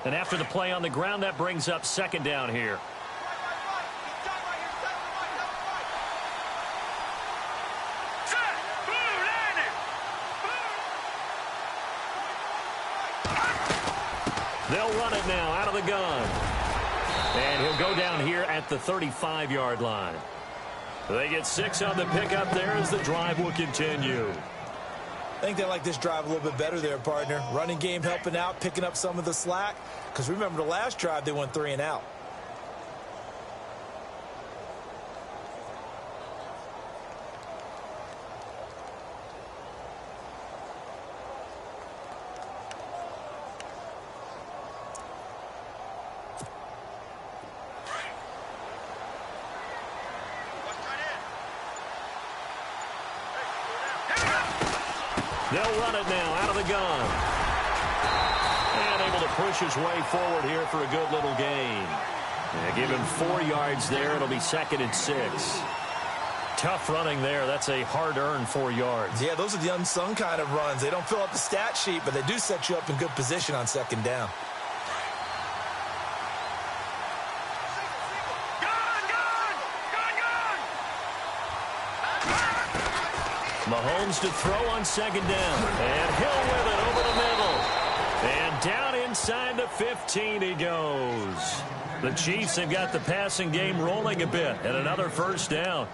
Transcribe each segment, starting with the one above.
And after the play on the ground, that brings up second down here. They'll run it now out of the gun. And he'll go down here at the 35-yard line. They get 6 on the pickup there as the drive will continue. I think they like this drive a little bit better there, partner. Running game helping out, picking up some of the slack. Because remember the last drive, they went 3 and out. They'll run it now out of the gun. And able to push his way forward here for a good little gain. Yeah, give him 4 yards there. It'll be 2nd and 6. Tough running there. That's a hard-earned 4 yards. Yeah, those are the unsung kind of runs. They don't fill up the stat sheet, but they do set you up in good position on 2nd down. Mahomes to throw on 2nd down. And Hill with it over the middle. And down inside the 15 he goes. The Chiefs have got the passing game rolling a bit. And another 1st down.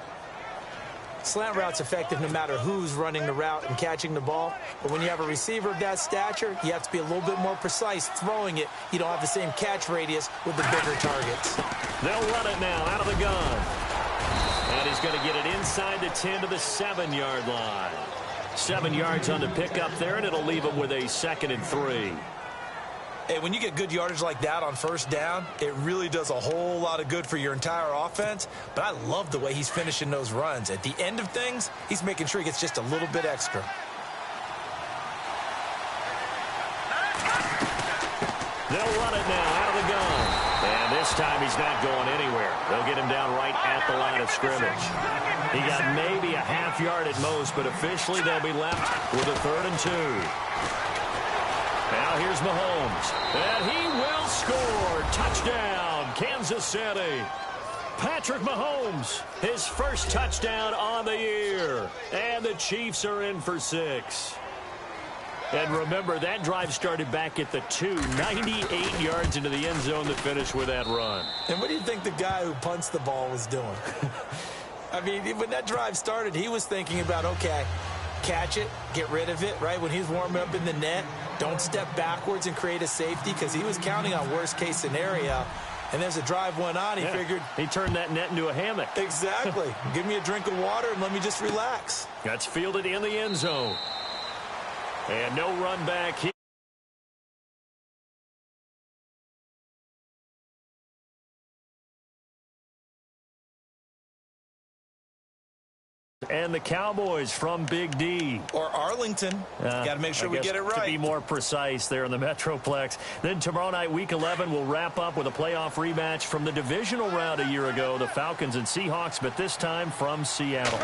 Slant route's effective no matter who's running the route and catching the ball. But when you have a receiver of that stature, you have to be a little bit more precise throwing it. You don't have the same catch radius with the bigger targets. They'll run it now out of the gun. And he's going to get it inside the 10 to the 7-yard line. 7 yards on the pickup there, and it'll leave him with a 2nd and 3. Hey, when you get good yardage like that on 1st down, it really does a whole lot of good for your entire offense. But I love the way he's finishing those runs. At the end of things, he's making sure he gets just a little bit extra. They'll run it now out of the gun. And this time he's not going anywhere. They'll get him down right at the line of scrimmage. He got maybe a half yard at most, but officially they'll be left with a 3rd and 2. Now here's Mahomes. And he will score. Touchdown, Kansas City. Patrick Mahomes, his first touchdown on the year. And the Chiefs are in for 6. And remember, that drive started back at the 2, 98 yards into the end zone to finish with that run. And what do you think the guy who punts the ball was doing? I mean, when that drive started, he was thinking about, okay, catch it, get rid of it, right? When he's warming up in the net, don't step backwards and create a safety because he was counting on worst-case scenario. And as the drive went on, he figured... He turned that net into a hammock. Exactly. Give me a drink of water and let me just relax. That's fielded in the end zone. And no run back here. And the Cowboys from Big D. Or Arlington. Got to make sure we get it right. To be more precise there in the Metroplex. Then tomorrow night, Week 11, will wrap up with a playoff rematch from the divisional round a year ago, the Falcons and Seahawks, but this time from Seattle.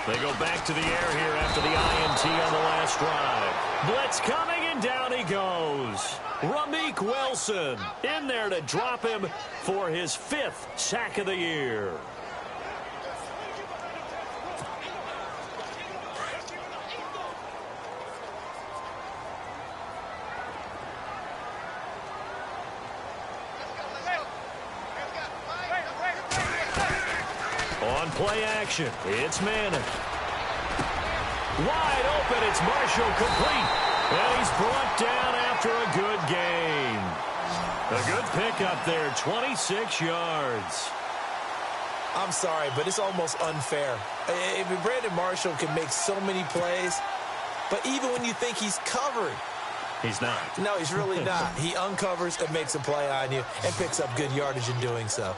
They go back to the air here after the INT on the last drive. Blitz coming, and down he goes. Ramik Wilson in there to drop him for his 5th sack of the year. On play action, it's Manning. Wide open, it's Marshall complete. And he's brought down after a good gain. A good pickup there, 26 yards. I'm sorry, but it's almost unfair. I mean, Brandon Marshall can make so many plays, but even when you think he's covered, he's not. No, he's really not. He uncovers and makes a play on you and picks up good yardage in doing so.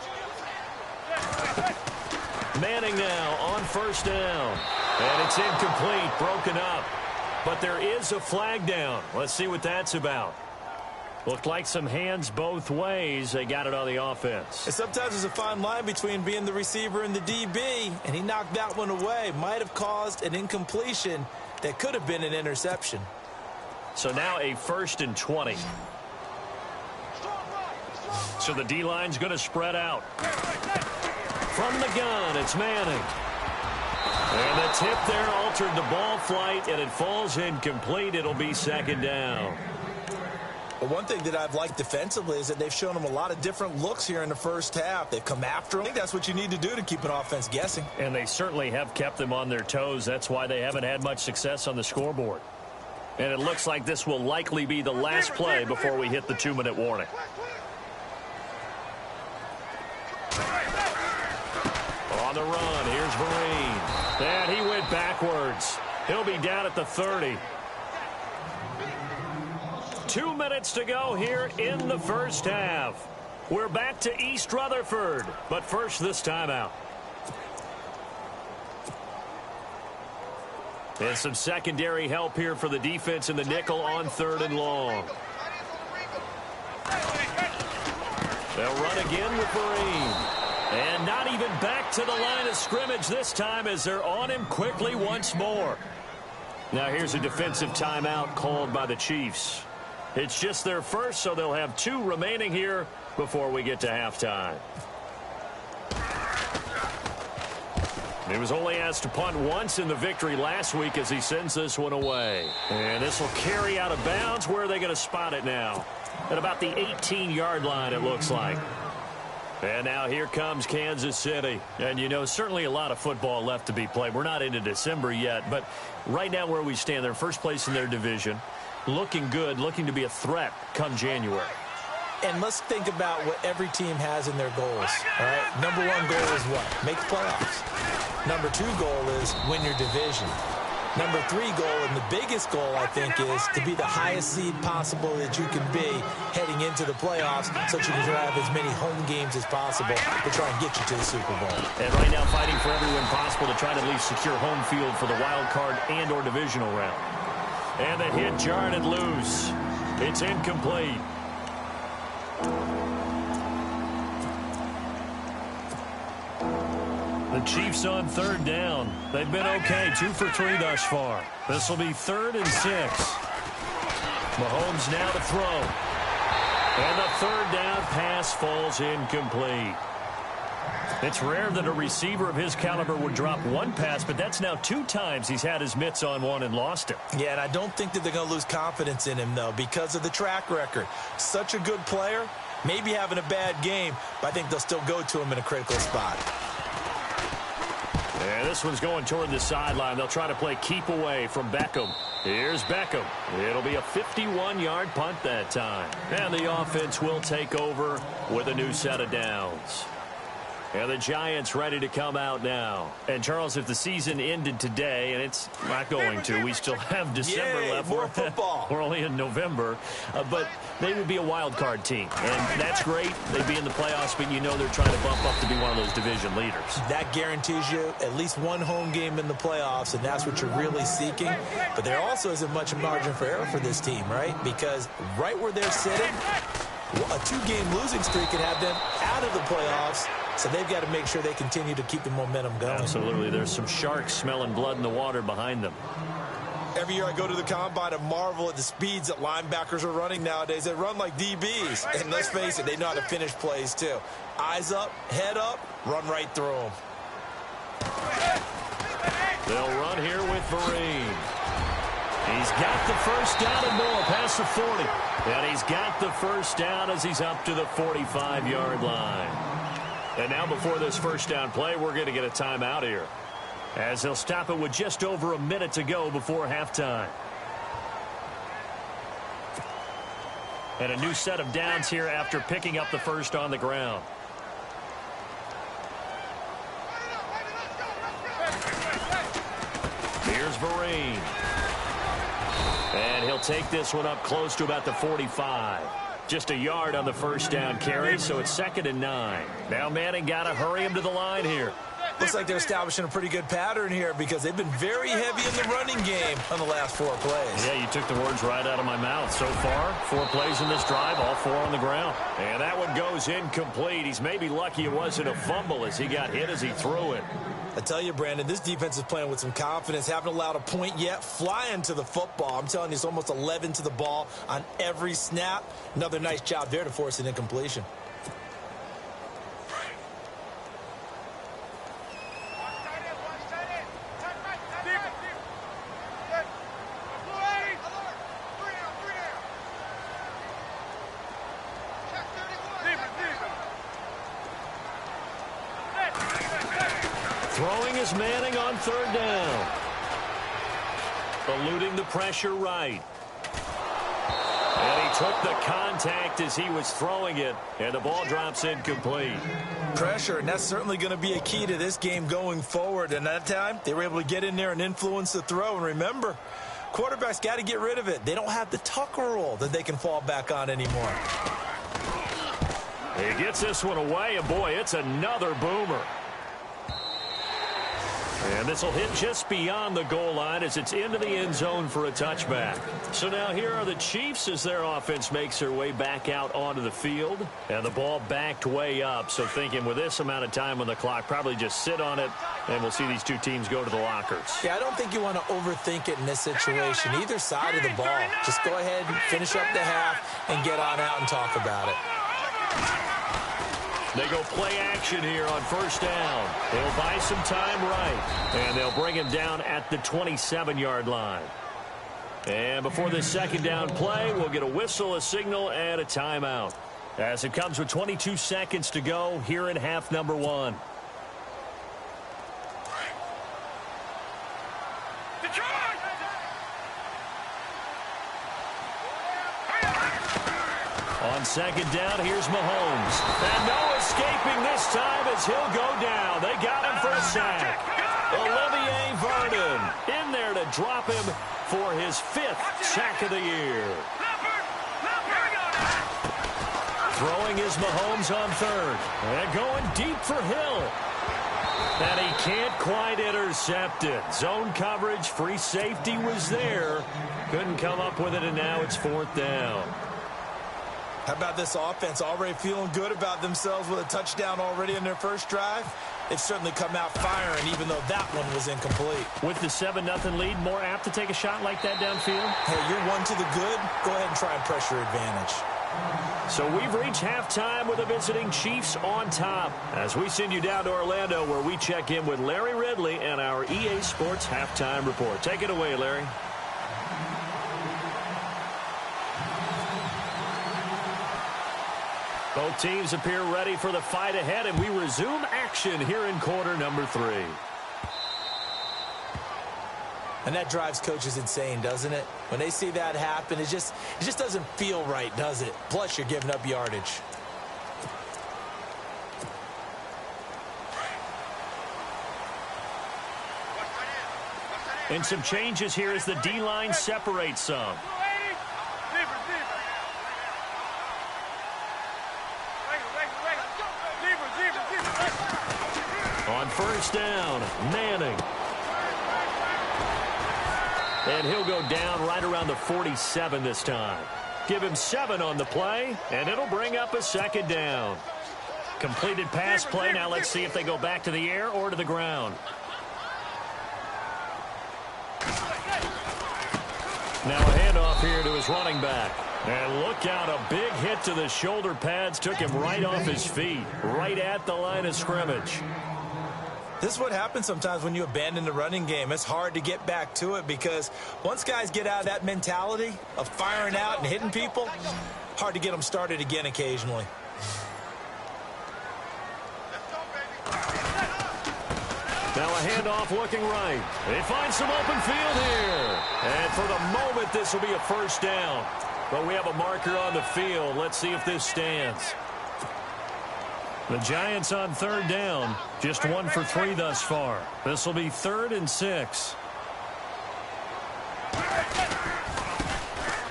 Manning now on 1st down. And it's incomplete, broken up. But there is a flag down. Let's see what that's about. Looked like some hands both ways. They got it on the offense. And sometimes there's a fine line between being the receiver and the DB, and he knocked that one away. Might have caused an incompletion that could have been an interception. So now a 1st and 20. So the D-line's going to spread out. From the gun, it's Manning. And the tip there altered the ball flight, and it falls incomplete. It'll be second down. Well, one thing that I've liked defensively is that they've shown them a lot of different looks here in the first half. They've come after them. I think that's what you need to do to keep an offense guessing. And they certainly have kept them on their toes. That's why they haven't had much success on the scoreboard. And it looks like this will likely be the last play before we hit the 2-minute warning. On the run, here's Vereen. And he went backwards. He'll be down at the 30. 2 minutes to go here in the first half. We're back to East Rutherford, but first this timeout. And some secondary help here for the defense in the nickel on 3rd and long. They'll run again with Vereen. And not even back to the line of scrimmage this time as they're on him quickly once more. Now here's a defensive timeout called by the Chiefs. It's just their first, so they'll have 2 remaining here before we get to halftime. He was only asked to punt once in the victory last week as he sends this one away. And this will carry out of bounds. Where are they going to spot it now? At about the 18-yard line, it looks like. And now here comes Kansas City. And, you know, certainly a lot of football left to be played. We're not into December yet, but right now where we stand, they're first place in their division. Looking good, looking to be a threat come January. And let's think about what every team has in their goals. All right, number 1 goal is what? Make the playoffs. Number 2 goal is win your division. Number 3 goal, and the biggest goal, I think, is to be the highest seed possible that you can be heading into the playoffs so that you can have as many home games as possible to try and get you to the Super Bowl. And right now fighting for every win possible to try to at least secure home field for the wild card and or divisional round. And the hit jarred it loose. It's incomplete. The Chiefs on 3rd down. They've been okay, 2 for 3 thus far. This will be 3rd and 6. Mahomes now to throw. And the 3rd down pass falls incomplete. It's rare that a receiver of his caliber would drop 1 pass, but that's now 2 times he's had his mitts on one and lost it. Yeah, and I don't think that they're going to lose confidence in him, though, because of the track record. Such a good player, maybe having a bad game, but I think they'll still go to him in a critical spot. And this one's going toward the sideline. They'll try to play keep away from Beckham. Here's Beckham. It'll be a 51-yard punt that time. And the offense will take over with a new set of downs. And the Giants ready to come out now. And, Charles, if the season ended today, and it's not going to, we still have December left. More football. We're only in November. But they would be a wild card team. And that's great. They'd be in the playoffs, but you know they're trying to bump up to be one of those division leaders. That guarantees you at least 1 home game in the playoffs, and that's what you're really seeking. But there also isn't much margin for error for this team, right? Because right where they're sitting, a 2-game losing streak could have them out of the playoffs. So they've got to make sure they continue to keep the momentum going. Absolutely. There's some sharks smelling blood in the water behind them. Every year I go to the combine and marvel at the speeds that linebackers are running nowadays. They run like DBs. And let's face it, they know how to finish plays too. Eyes up, head up, run right through them. They'll run here with Vereen. He's got the first down and more past the 40. And he's got the first down as he's up to the 45-yard line. And now before this first down play, we're going to get a timeout here, as they'll stop it with just over a minute to go before halftime. And a new set of downs here after picking up the first on the ground. Here's Vereen. And he'll take this one up close to about the 45. Just a yard on the first down carry, so it's 2nd and 9. Now Manning got to hurry him to the line here. Looks like they're establishing a pretty good pattern here because they've been very heavy in the running game on the last 4 plays. Yeah, you took the words right out of my mouth. So far, 4 plays in this drive, all 4 on the ground. And that one goes incomplete. He's maybe lucky it wasn't a fumble as he got hit as he threw it. I tell you, Brandon, this defense is playing with some confidence. Haven't allowed a point yet. Flying to the football. I'm telling you, it's almost 11 to the ball on every snap. Another nice job there to force an incompletion. Throwing is Manning on third down. Eluding the pressure right. And he took the contact as he was throwing it, and the ball drops incomplete. Pressure, and that's certainly going to be a key to this game going forward. And that time, they were able to get in there and influence the throw. And remember, quarterbacks got to get rid of it. They don't have the Tucker rule that they can fall back on anymore. He gets this one away, and boy, it's another boomer. And this will hit just beyond the goal line as it's into the end zone for a touchback. So now here are the Chiefs as their offense makes their way back out onto the field. And the ball backed way up. So thinking with this amount of time on the clock, probably just sit on it, and we'll see these two teams go to the lockers. Yeah, I don't think you want to overthink it in this situation. Either side of the ball. Just go ahead and finish up the half and get on out and talk about it. They go play action here on first down. They'll buy some time right. And they'll bring him down at the 27-yard line. And before this second down play, we'll get a whistle, a signal, and a timeout. As it comes with 22 seconds to go here in half number one. On second down, here's Mahomes. And no escaping this time as he'll go down. They got him for a sack. Olivier Vernon in there to drop him for his 5th sack of the year. Throwing is Mahomes on third. And going deep for Hill. And he can't quite intercept it. Zone coverage, free safety was there. Couldn't come up with it, and now it's 4th down. How about this offense already feeling good about themselves with a touchdown already in their first drive? They've certainly come out firing, even though that one was incomplete. With the 7-0 lead, more apt to take a shot like that downfield? Hey, you're one to the good. Go ahead and try and pressure advantage. So we've reached halftime with the visiting Chiefs on top. As we send you down to Orlando, where we check in with Larry Ridley and our EA Sports Halftime Report. Take it away, Larry. Both teams appear ready for the fight ahead, and we resume action here in quarter number 3. And that drives coaches insane, doesn't it? When they see that happen, it just doesn't feel right, does it? Plus, you're giving up yardage. And some changes here as the D-line separates some. On first down, Manning. And he'll go down right around the 47 this time. Give him 7 on the play, and it'll bring up a second down. Completed pass play. Now let's see if they go back to the air or to the ground. Now a handoff here to his running back. And look out, a big hit to the shoulder pads. Took him right off his feet, right at the line of scrimmage. This is what happens sometimes when you abandon the running game. It's hard to get back to it because once guys get out of that mentality of firing out and hitting people, hard to get them started again occasionally. Now a handoff looking right. They find some open field here. And for the moment, this will be a first down. But we have a marker on the field. Let's see if this stands. The Giants on third down. Just 1 for 3 thus far. This will be 3rd and 6.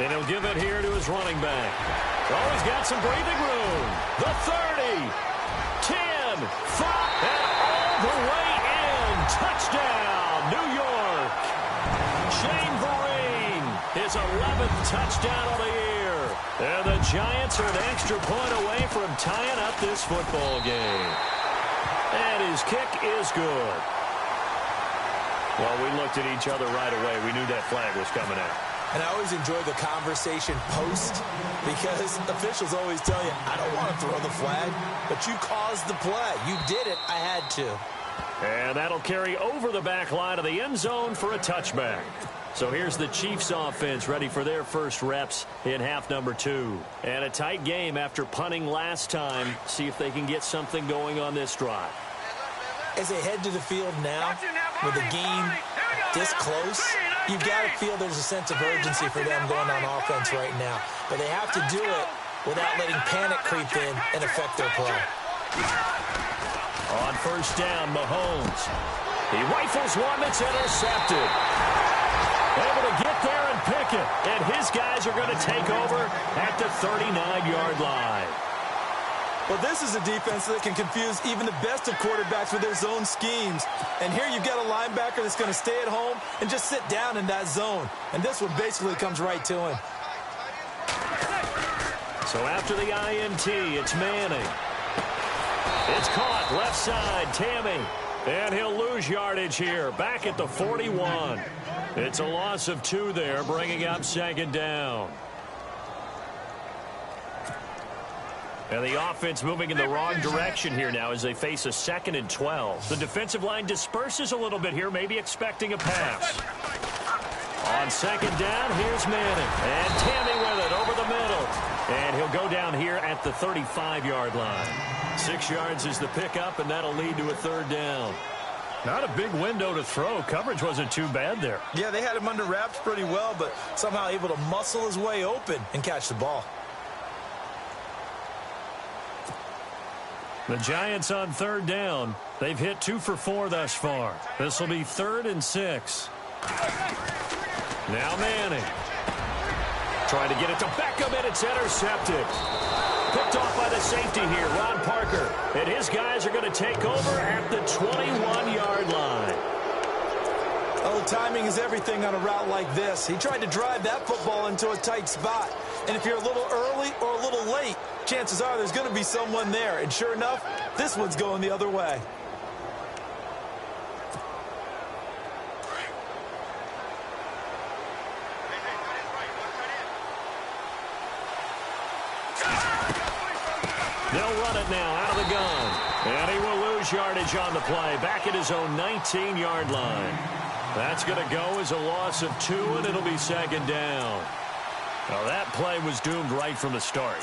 And he'll give it here to his running back. Oh, he's got some breathing room. The 30, 10, 5, and all the way in. Touchdown, New York. Shane Vereen, his 11th touchdown of the year. And the Giants are an extra point away from tying up this football game. And his kick is good. Well, we looked at each other right away. We knew that flag was coming out. And I always enjoy the conversation post because officials always tell you, I don't want to throw the flag, but you caused the play. You did it. I had to. And that'll carry over the back line of the end zone for a touchback. So here's the Chiefs offense ready for their first reps in half number 2. And a tight game after punting last time. See if they can get something going on this drive. as they head to the field now, with the game this close, you've got to feel there's a sense of urgency for them going on offense right now. But they have to do it without letting panic creep in and affect their play. On first down, Mahomes. He rifles one that's intercepted. Able to get there and pick it. And his guys are going to take over at the 39-yard line. Well, this is a defense that can confuse even the best of quarterbacks with their zone schemes. And here you've got a linebacker that's going to stay at home and just sit down in that zone. And this one basically comes right to him. So after the INT, it's Manning. It's caught left side, Tammy. And he'll lose yardage here, back at the 41. It's a loss of 2 there, bringing up second down. And the offense moving in the wrong direction here now as they face a 2nd and 12. The defensive line disperses a little bit here, maybe expecting a pass. On second down, here's Manning. And Tammy with it over the middle. And he'll go down here at the 35-yard line. 6 yards is the pickup, and that'll lead to a 3rd down. Not a big window to throw. Coverage wasn't too bad there. Yeah, they had him under wraps pretty well, but somehow able to muscle his way open and catch the ball. The Giants on 3rd down. They've hit 2 for 4 thus far. This will be 3rd and 6. Now Manning. Trying to get it to Beckham, and it's intercepted. Picked off by the safety here, Ron Parker. And his guys are going to take over at the 21-yard line. Oh, timing is everything on a route like this. He tried to drive that football into a tight spot. And if you're a little early or a little late, chances are there's going to be someone there. And sure enough, this one's going the other way. They'll run it now out of the gun. And he will lose yardage on the play. Back at his own 19-yard line. That's going to go as a loss of 2, and it'll be 2nd down. Now that play was doomed right from the start.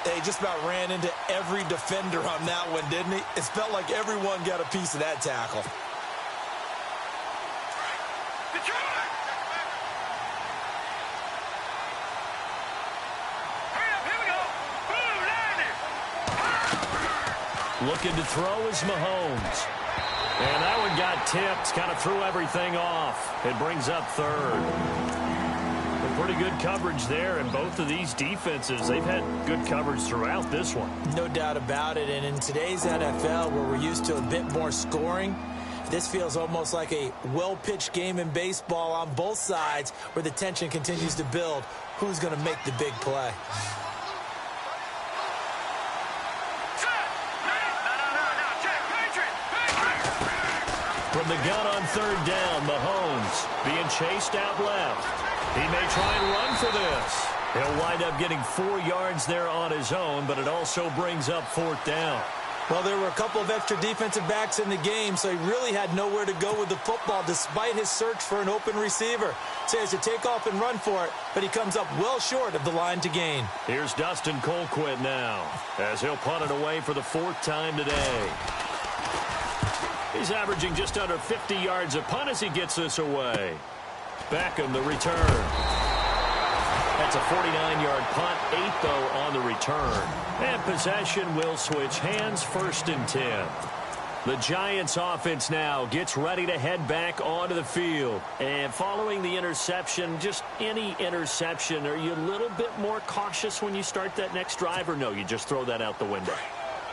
They just about ran into every defender on that one, didn't he? It felt like everyone got a piece of that tackle. Looking to throw is Mahomes. And that one got tipped, kind of threw everything off. It brings up 3rd. Pretty good coverage there, and both of these defenses, they've had good coverage throughout this one. No doubt about it, and in today's NFL, where we're used to a bit more scoring, this feels almost like a well-pitched game in baseball on both sides, where the tension continues to build. Who's going to make the big play? From the gun on 3rd down, Mahomes being chased out left. He may try and run for this. He'll wind up getting 4 yards there on his own, but it also brings up 4th down. Well, there were a couple of extra defensive backs in the game, so he really had nowhere to go with the football despite his search for an open receiver. So he has to take off and run for it, but he comes up well short of the line to gain. Here's Dustin Colquitt now, as he'll punt it away for the 4th time today. He's averaging just under 50 yards a punt as he gets this away. Beckham, the return. That's a 49-yard punt, 8 though on the return. And possession will switch hands, 1st and 10. The Giants offense now gets ready to head back onto the field. And following the interception, just any interception, are you a little bit more cautious when you start that next drive, or no, you just throw that out the window?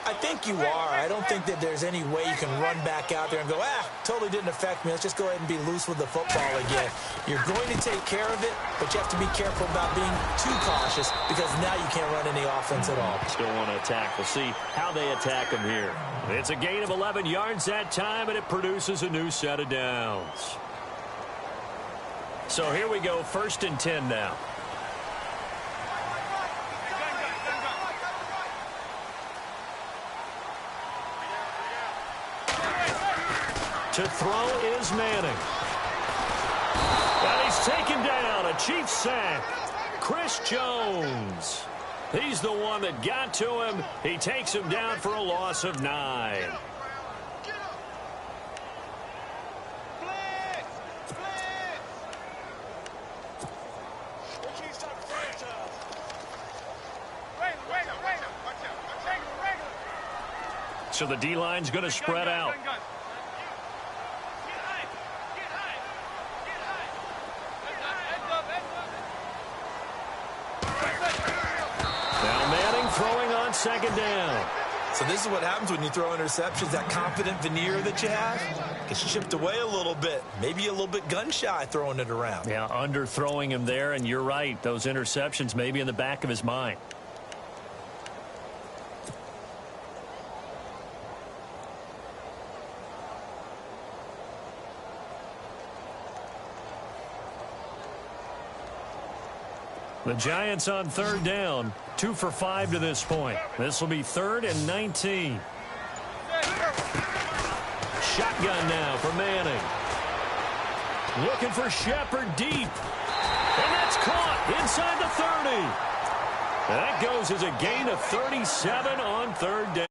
I think you are. I don't think that there's any way you can run back out there and go, totally didn't affect me. Let's just go ahead and be loose with the football again. You're going to take care of it, but you have to be careful about being too cautious because now you can't run any offense at all. Still want to attack. We'll see how they attack them here. It's a gain of 11 yards that time, and it produces a new set of downs. So here we go, 1st and 10 now. To throw is Manning. And he's taken down, a Chiefs sack. Chris Jones. He's the one that got to him. He takes him down for a loss of 9. So the D-line's going to spread out. Now Manning throwing on second down. So this is what happens when you throw interceptions. That confident veneer that you have gets chipped away a little bit. Maybe a little bit gun-shy throwing it around. Yeah, underthrowing him there, and you're right. Those interceptions may be in the back of his mind. The Giants on third down, 2 for 5 to this point. This will be 3rd and 19. Shotgun now for Manning. Looking for Shepard deep. And that's caught inside the 30. That goes as a gain of 37 on third down.